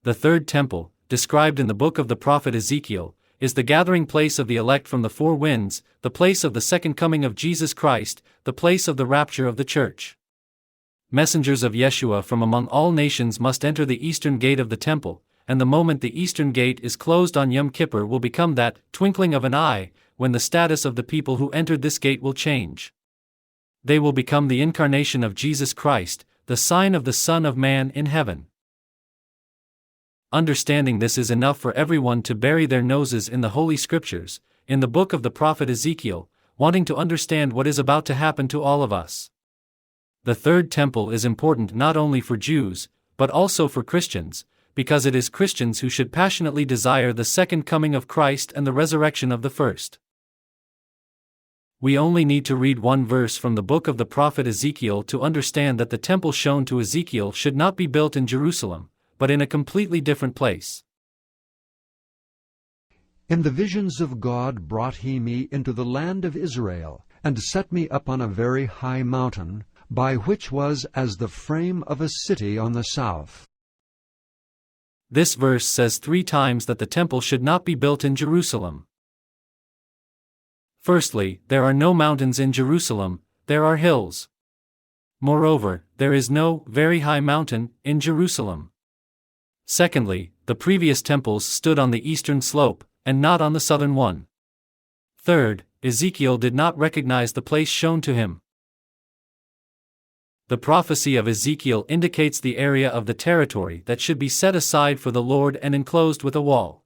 The third temple, described in the book of the prophet Ezekiel, is the gathering place of the elect from the four winds, the place of the second coming of Jesus Christ, the place of the rapture of the church. Messengers of Yeshua from among all nations must enter the eastern gate of the temple, and the moment the eastern gate is closed on Yom Kippur will become that twinkling of an eye, when the status of the people who entered this gate will change. They will become the incarnation of Jesus Christ, the sign of the Son of Man in heaven. Understanding this is enough for everyone to bury their noses in the Holy Scriptures, in the book of the prophet Ezekiel, wanting to understand what is about to happen to all of us. The third temple is important not only for Jews, but also for Christians, because it is Christians who should passionately desire the second coming of Christ and the resurrection of the first. We only need to read one verse from the book of the prophet Ezekiel to understand that the temple shown to Ezekiel should not be built in Jerusalem, but in a completely different place. In the visions of God brought he me into the land of Israel, and set me up on a very high mountain, by which was as the frame of a city on the south. This verse says 3 times that the temple should not be built in Jerusalem. Firstly, there are no mountains in Jerusalem, there are hills. Moreover, there is no very high mountain in Jerusalem. Secondly, the previous temples stood on the eastern slope, and not on the southern one. Third, Ezekiel did not recognize the place shown to him. The prophecy of Ezekiel indicates the area of the territory that should be set aside for the Lord and enclosed with a wall.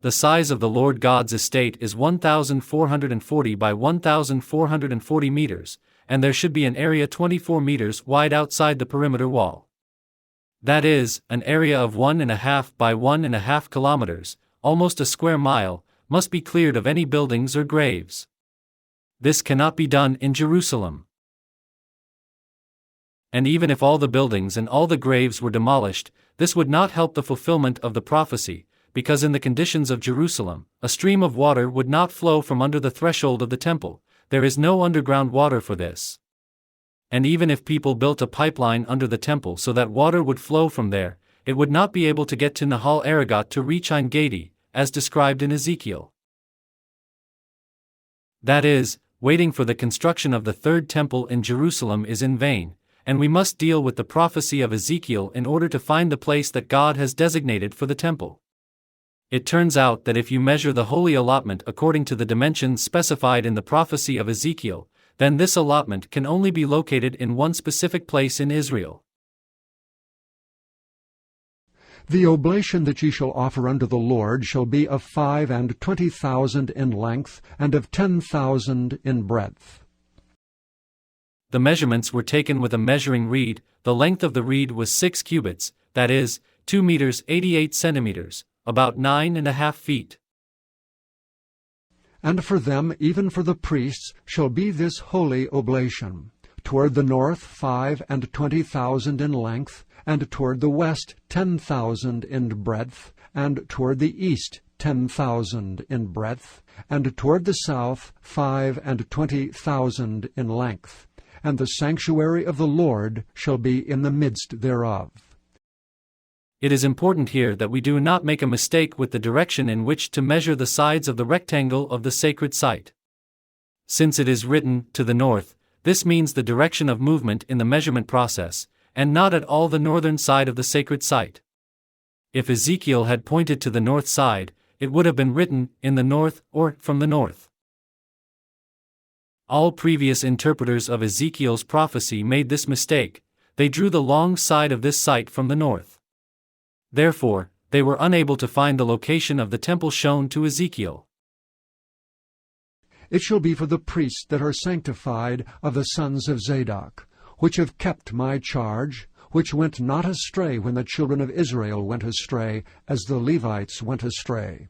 The size of the Lord God's estate is 1,440 by 1,440 meters, and there should be an area 24 meters wide outside the perimeter wall. That is, an area of 1.5 by 1.5 kilometers, almost a square mile, must be cleared of any buildings or graves. This cannot be done in Jerusalem. And even if all the buildings and all the graves were demolished, this would not help the fulfillment of the prophecy, because in the conditions of Jerusalem, a stream of water would not flow from under the threshold of the temple. There is no underground water for this. And even if people built a pipeline under the temple so that water would flow from there, it would not be able to get to Nahal Arugot to reach Ein Gedi, as described in Ezekiel. That is, waiting for the construction of the third temple in Jerusalem is in vain, and we must deal with the prophecy of Ezekiel in order to find the place that God has designated for the temple. It turns out that if you measure the holy allotment according to the dimensions specified in the prophecy of Ezekiel, then this allotment can only be located in one specific place in Israel. The oblation that ye shall offer unto the Lord shall be of 25,000 in length, and of 10,000 in breadth. The measurements were taken with a measuring reed. The length of the reed was 6 cubits, that is, 2 meters 88 centimeters, about 9.5 feet. And for them, even for the priests, shall be this holy oblation: toward the north 25,000 in length, and toward the west 10,000 in breadth, and toward the east 10,000 in breadth, and toward the south 25,000 in length. And the sanctuary of the Lord shall be in the midst thereof. It is important here that we do not make a mistake with the direction in which to measure the sides of the rectangle of the sacred site. Since it is written, to the north, this means the direction of movement in the measurement process, and not at all the northern side of the sacred site. If Ezekiel had pointed to the north side, it would have been written, in the north, or from the north. All previous interpreters of Ezekiel's prophecy made this mistake. They drew the long side of this site from the north. Therefore, they were unable to find the location of the temple shown to Ezekiel. It shall be for the priests that are sanctified of the sons of Zadok, which have kept my charge, which went not astray when the children of Israel went astray, as the Levites went astray.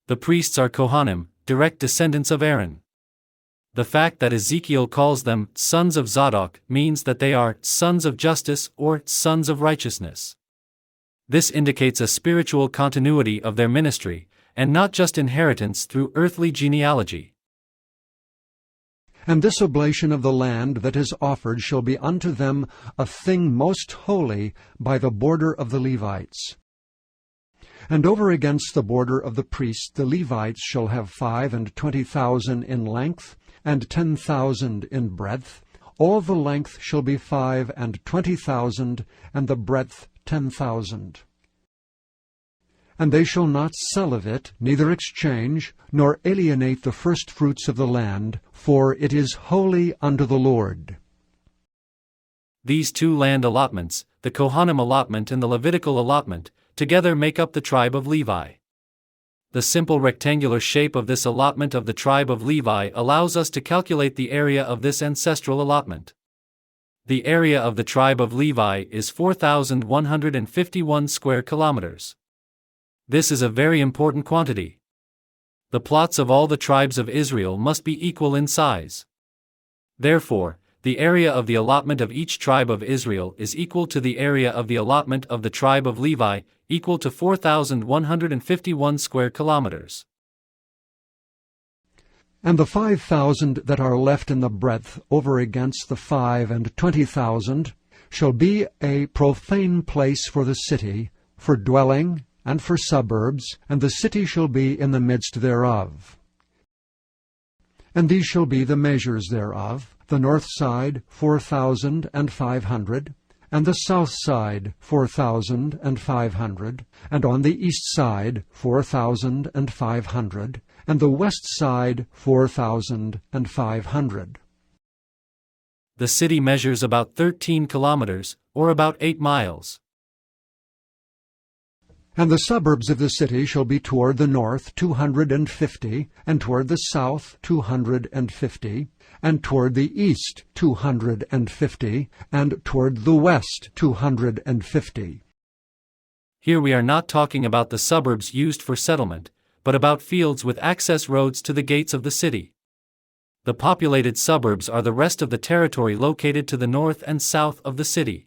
The priests are Kohanim, direct descendants of Aaron. The fact that Ezekiel calls them sons of Zadok means that they are sons of justice or sons of righteousness. This indicates a spiritual continuity of their ministry, and not just inheritance through earthly genealogy. And this oblation of the land that is offered shall be unto them a thing most holy by the border of the Levites. And over against the border of the priests the Levites shall have 25,000 in length, and 10,000 in breadth. All the length shall be 25,000, and the breadth 10,000. And they shall not sell of it, neither exchange, nor alienate the firstfruits of the land, for it is holy unto the Lord. These two land allotments, the Kohanim allotment and the Levitical allotment, together make up the tribe of Levi. The simple rectangular shape of this allotment of the tribe of Levi allows us to calculate the area of this ancestral allotment. The area of the tribe of Levi is 4,151 square kilometers. This is a very important quantity. The plots of all the tribes of Israel must be equal in size. Therefore, the area of the allotment of each tribe of Israel is equal to the area of the allotment of the tribe of Levi, equal to 4,151 square kilometers. And the 5,000 that are left in the breadth over against the 25,000 shall be a profane place for the city, for dwelling, and for suburbs, and the city shall be in the midst thereof. And these shall be the measures thereof: the north side 4,500, and the south side 4,500, and on the east side 4,500, and the west side 4,500. The city measures about 13 kilometers, or about 8 miles. And the suburbs of the city shall be toward the north 250, and toward the south 250, and toward the east 250, and toward the west 250. Here we are not talking about the suburbs used for settlement, but about fields with access roads to the gates of the city. The populated suburbs are the rest of the territory located to the north and south of the city.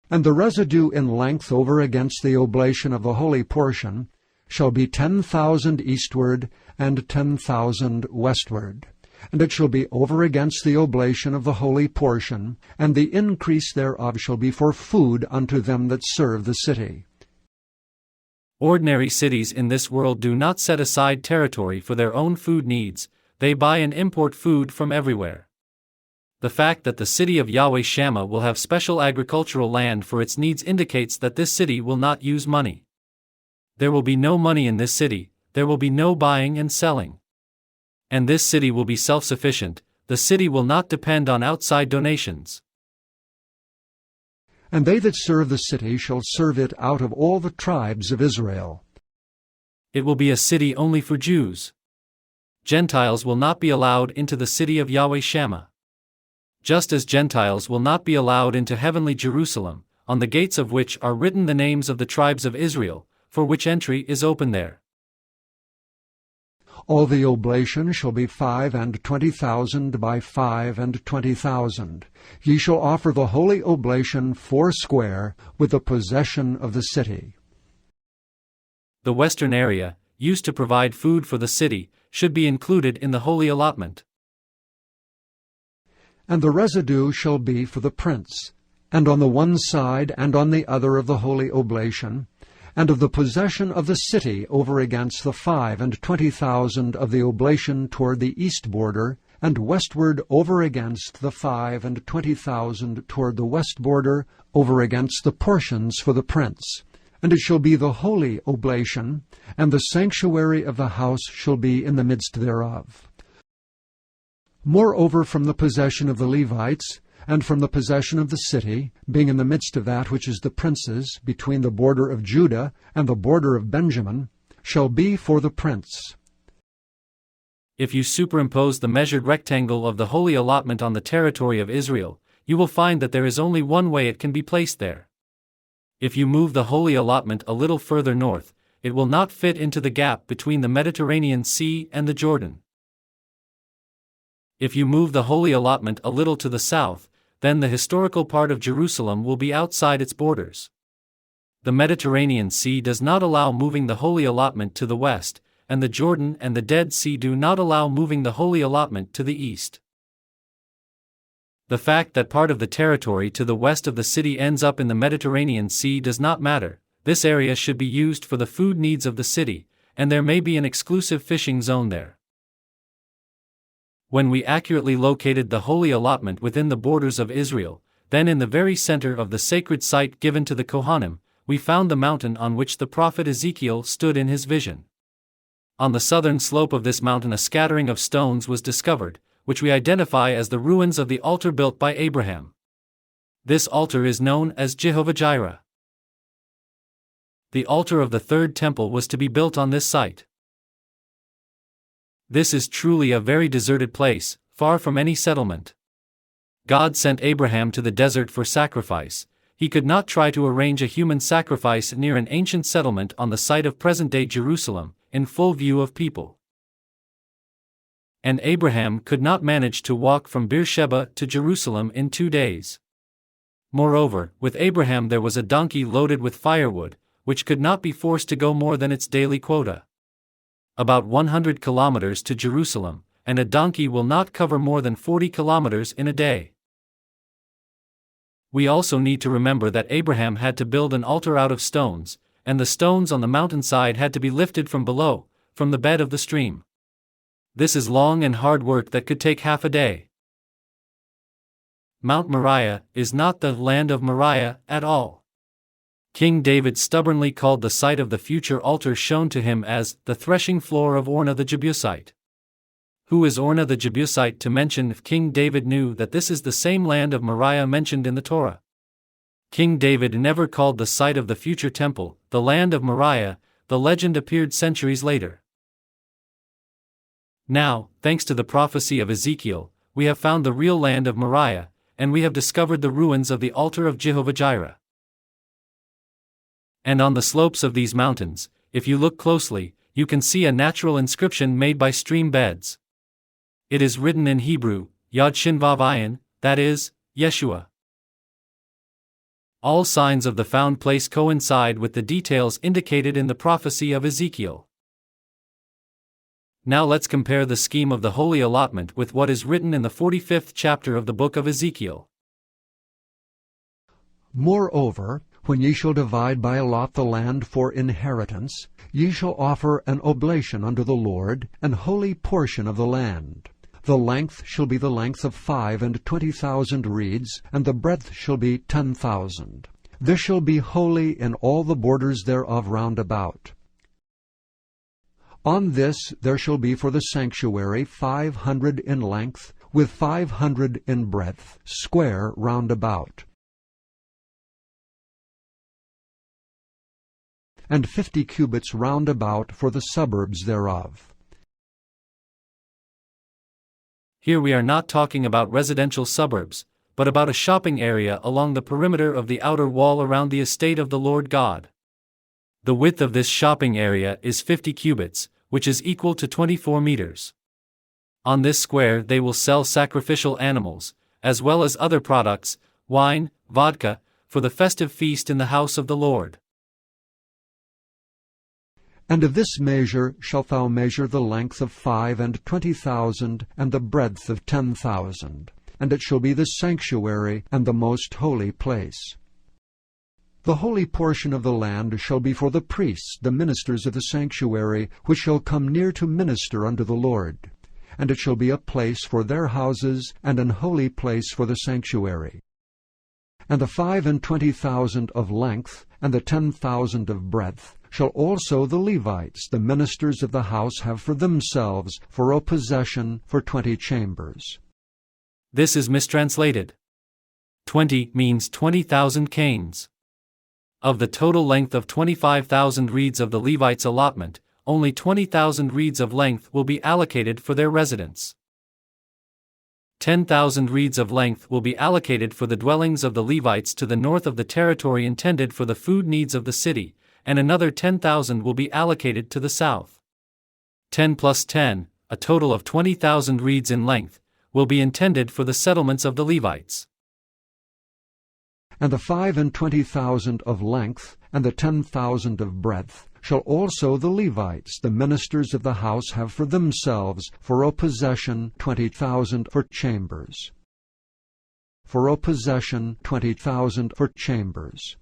And the residue in length over against the oblation of the holy portion shall be 10,000 eastward, and 10,000 westward. And it shall be over against the oblation of the holy portion, and the increase thereof shall be for food unto them that serve the city. Ordinary cities in this world do not set aside territory for their own food needs, they buy and import food from everywhere. The fact that the city of Yahweh Shammah will have special agricultural land for its needs indicates that this city will not use money. There will be no money in this city, there will be no buying and selling. And this city will be self-sufficient, the city will not depend on outside donations. And they that serve the city shall serve it out of all the tribes of Israel. It will be a city only for Jews. Gentiles will not be allowed into the city of Yahweh Shammah. Just as Gentiles will not be allowed into heavenly Jerusalem, on the gates of which are written the names of the tribes of Israel, for which entry is open there. All the oblation shall be 25,000 by 25,000. Ye shall offer the holy oblation foursquare, with the possession of the city. The western area, used to provide food for the city, should be included in the holy allotment. And the residue shall be for the prince, and on the one side and on the other of the holy oblation, and of the possession of the city over against the 25,000 of the oblation toward the east border, and westward over against the 25,000 toward the west border, over against the portions for the prince. And it shall be the holy oblation, and the sanctuary of the house shall be in the midst thereof. Moreover, from the possession of the Levites, and from the possession of the city, being in the midst of that which is the prince's, between the border of Judah and the border of Benjamin, shall be for the prince. If you superimpose the measured rectangle of the holy allotment on the territory of Israel, you will find that there is only one way it can be placed there. If you move the holy allotment a little further north, it will not fit into the gap between the Mediterranean Sea and the Jordan. If you move the holy allotment a little to the south, then the historical part of Jerusalem will be outside its borders. The Mediterranean Sea does not allow moving the holy allotment to the west, and the Jordan and the Dead Sea do not allow moving the holy allotment to the east. The fact that part of the territory to the west of the city ends up in the Mediterranean Sea does not matter. This area should be used for the food needs of the city, and there may be an exclusive fishing zone there. When we accurately located the holy allotment within the borders of Israel, then in the very center of the sacred site given to the Kohanim, we found the mountain on which the prophet Ezekiel stood in his vision. On the southern slope of this mountain a scattering of stones was discovered, which we identify as the ruins of the altar built by Abraham. This altar is known as Jehovah-jireh. The altar of the third temple was to be built on this site. This is truly a very deserted place, far from any settlement. God sent Abraham to the desert for sacrifice. He could not try to arrange a human sacrifice near an ancient settlement on the site of present-day Jerusalem, in full view of people. And Abraham could not manage to walk from Beersheba to Jerusalem in 2 days. Moreover, with Abraham there was a donkey loaded with firewood, which could not be forced to go more than its daily quota. About 100 kilometers to Jerusalem, and a donkey will not cover more than 40 kilometers in a day. We also need to remember that Abraham had to build an altar out of stones, and the stones on the mountainside had to be lifted from below, from the bed of the stream. This is long and hard work that could take half a day. Mount Moriah is not the land of Moriah at all. King David stubbornly called the site of the future altar shown to him as the threshing floor of Ornah the Jebusite. Who is Ornah the Jebusite to mention if King David knew that this is the same land of Moriah mentioned in the Torah? King David never called the site of the future temple the land of Moriah. The legend appeared centuries later. Now, thanks to the prophecy of Ezekiel, we have found the real land of Moriah, and we have discovered the ruins of the altar of Jehovah-jireh. And on the slopes of these mountains, if you look closely, you can see a natural inscription made by stream beds. It is written in Hebrew, Yod Shin Vav Ayin, that is, Yeshua. All signs of the found place coincide with the details indicated in the prophecy of Ezekiel. Now let's compare the scheme of the holy allotment with what is written in the 45th chapter of the book of Ezekiel. Moreover, when ye shall divide by a lot the land for inheritance, ye shall offer an oblation unto the Lord, an holy portion of the land. The length shall be the length of 25,000 reeds, and the breadth shall be 10,000. This shall be holy in all the borders thereof round about. On this there shall be for the sanctuary 500 in length, with 500 in breadth, square round about, and 50 cubits round about for the suburbs thereof. Here we are not talking about residential suburbs, but about a shopping area along the perimeter of the outer wall around the estate of the Lord God. The width of this shopping area is 50 cubits, which is equal to 24 meters. On this square they will sell sacrificial animals, as well as other products, wine, vodka, for the festive feast in the house of the Lord. And of this measure shalt thou measure the length of 25,000, and the breadth of 10,000, and it shall be the sanctuary and the most holy place. The holy portion of the land shall be for the priests, the ministers of the sanctuary, which shall come near to minister unto the Lord. And it shall be a place for their houses, and an holy place for the sanctuary. And the 25,000 of length, and the 10,000 of breadth, shall also the Levites, the ministers of the house, have for themselves for a possession for 20 chambers. This is mistranslated. 20 means 20,000 canes. Of the total length of 25,000 reeds of the Levites' allotment, only 20,000 reeds of length will be allocated for their residence. 10,000 reeds of length will be allocated for the dwellings of the Levites to the north of the territory intended for the food needs of the city, and another 10,000 will be allocated to the south. 10 plus 10, a total of 20,000 reeds in length, will be intended for the settlements of the Levites. And the 25,000 of length, and the 10,000 of breadth, shall also the Levites, the ministers of the house, have for themselves for a possession 20,000 for chambers. For a possession 20,000 for chambers.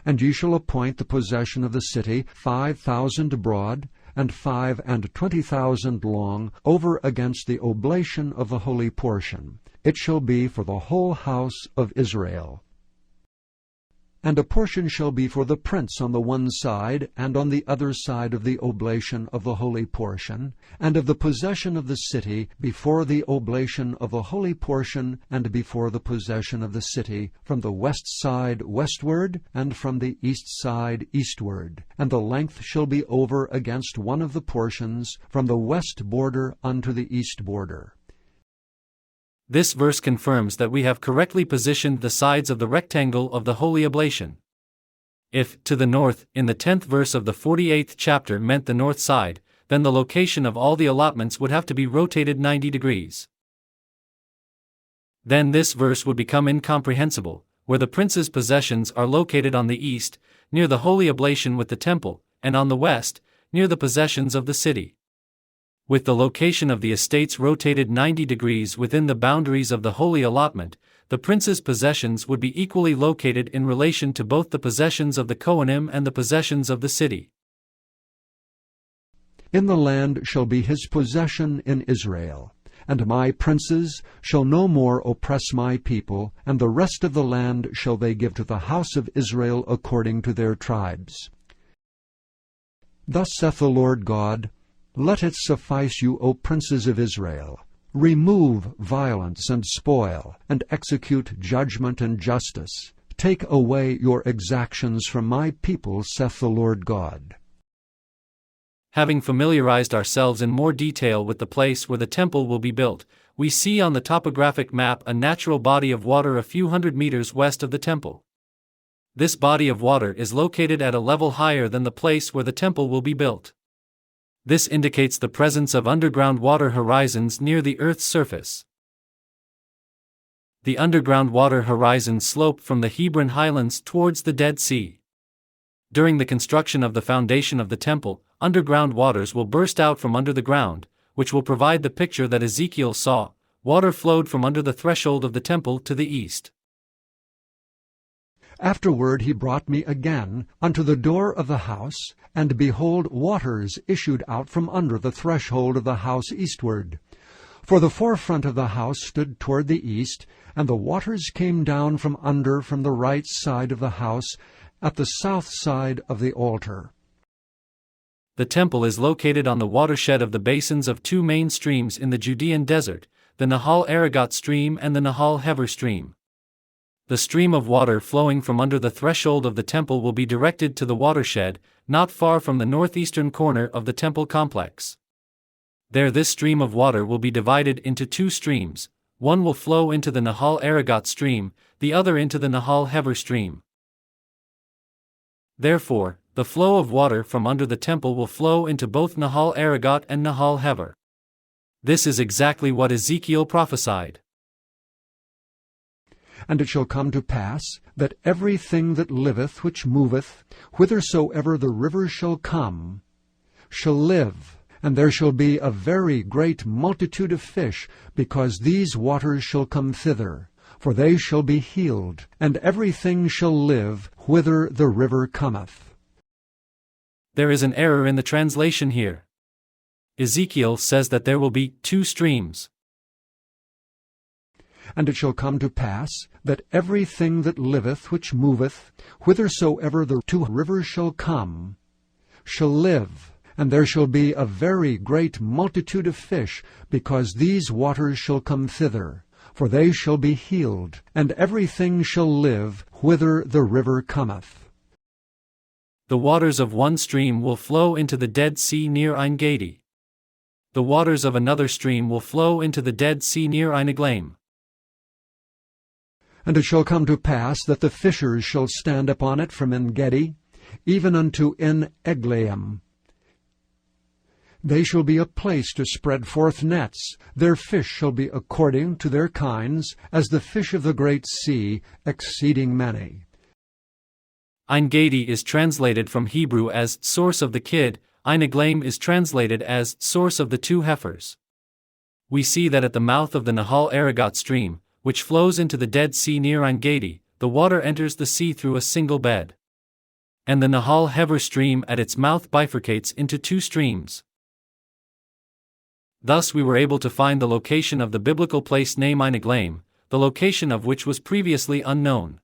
And ye shall appoint the possession of the city 5,000 broad, and 25,000 long, over against the oblation of the holy portion. It shall be for the whole house of Israel. And a portion shall be for the prince on the one side, and on the other side of the oblation of the holy portion, and of the possession of the city, before the oblation of the holy portion, and before the possession of the city, from the west side westward, and from the east side eastward. And the length shall be over against one of the portions, from the west border unto the east border. This verse confirms that we have correctly positioned the sides of the rectangle of the holy oblation. If, to the north, in the 10th verse of the 48th chapter meant the north side, then the location of all the allotments would have to be rotated 90 degrees. Then this verse would become incomprehensible, where the prince's possessions are located on the east, near the holy oblation with the temple, and on the west, near the possessions of the city. With the location of the estates rotated 90 degrees within the boundaries of the holy allotment, the prince's possessions would be equally located in relation to both the possessions of the Kohanim and the possessions of the city. In the land shall be his possession in Israel, and my princes shall no more oppress my people, and the rest of the land shall they give to the house of Israel according to their tribes. Thus saith the Lord God, Let it suffice you, O princes of Israel. Remove violence and spoil, and execute judgment and justice. Take away your exactions from my people, saith the Lord God. Having familiarized ourselves in more detail with the place where the temple will be built, we see on the topographic map a natural body of water a few hundred meters west of the temple. This body of water is located at a level higher than the place where the temple will be built. This indicates the presence of underground water horizons near the Earth's surface. The underground water horizons slope from the Hebron highlands towards the Dead Sea. During the construction of the foundation of the temple, underground waters will burst out from under the ground, which will provide the picture that Ezekiel saw. Water flowed from under the threshold of the temple to the east. Afterward he brought me again unto the door of the house, and behold, waters issued out from under the threshold of the house eastward. For the forefront of the house stood toward the east, and the waters came down from under from the right side of the house, at the south side of the altar. The temple is located on the watershed of the basins of two main streams in the Judean Desert, the Nahal Arugot stream and the Nahal Hever stream. The stream of water flowing from under the threshold of the temple will be directed to the watershed, not far from the northeastern corner of the temple complex. There this stream of water will be divided into two streams. One will flow into the Nahal Arugot stream, the other into the Nahal Hever stream. Therefore, the flow of water from under the temple will flow into both Nahal Arugot and Nahal Hever. This is exactly what Ezekiel prophesied. And it shall come to pass, that everything that liveth which moveth, whithersoever the river shall come, shall live, and there shall be a very great multitude of fish, because these waters shall come thither. For they shall be healed, and everything shall live whither the river cometh. There is an error in the translation here. Ezekiel says that there will be two streams. And it shall come to pass, that everything that liveth which moveth, whithersoever the two rivers shall come, shall live, and there shall be a very great multitude of fish, because these waters shall come thither. For they shall be healed, and everything shall live whither the river cometh. The waters of one stream will flow into the Dead Sea near Ein Gedi. The waters of another stream will flow into the Dead Sea near Ein Gedi. And it shall come to pass that the fishers shall stand upon it from En Gedi, even unto En Eglaim. They shall be a place to spread forth nets. Their fish shall be according to their kinds, as the fish of the great sea, exceeding many. Ein Gedi is translated from Hebrew as source of the kid, Ein Gedi is translated as source of the two heifers. We see that at the mouth of the Nahal Arugot stream, which flows into the Dead Sea near Ein Gedi, the water enters the sea through a single bed. And the Nahal Hever stream at its mouth bifurcates into two streams. Thus we were able to find the location of the biblical place name Ein Gedi, the location of which was previously unknown.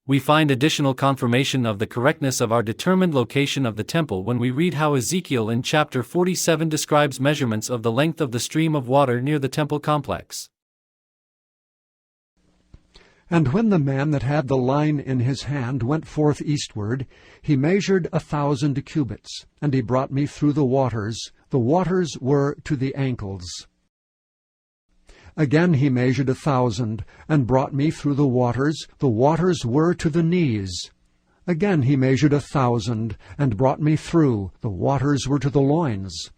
We find additional confirmation of the correctness of our determined location of the temple when we read how Ezekiel in chapter 47 describes measurements of the length of the stream of water near the temple complex. And when the man that had the line in his hand went forth eastward, he measured 1,000 cubits, and he brought me through the waters were to the ankles. Again he measured 1,000, and brought me through the waters were to the knees. Again he measured 1,000, and brought me through, the waters were to the loins.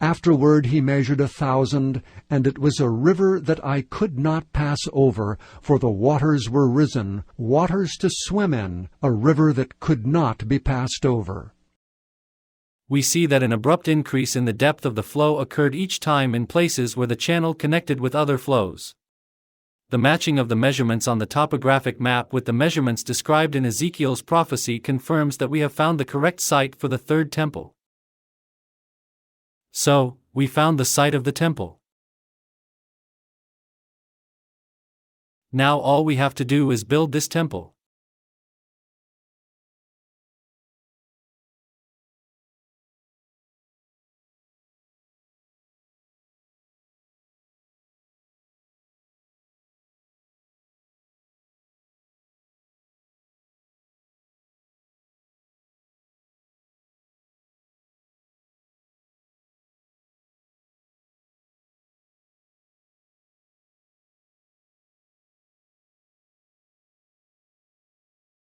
Afterward he measured 1,000, and it was a river that I could not pass over, for the waters were risen, waters to swim in, a river that could not be passed over. We see that an abrupt increase in the depth of the flow occurred each time in places where the channel connected with other flows. The matching of the measurements on the topographic map with the measurements described in Ezekiel's prophecy confirms that we have found the correct site for the third temple. So, we found the site of the temple. Now all we have to do is build this temple.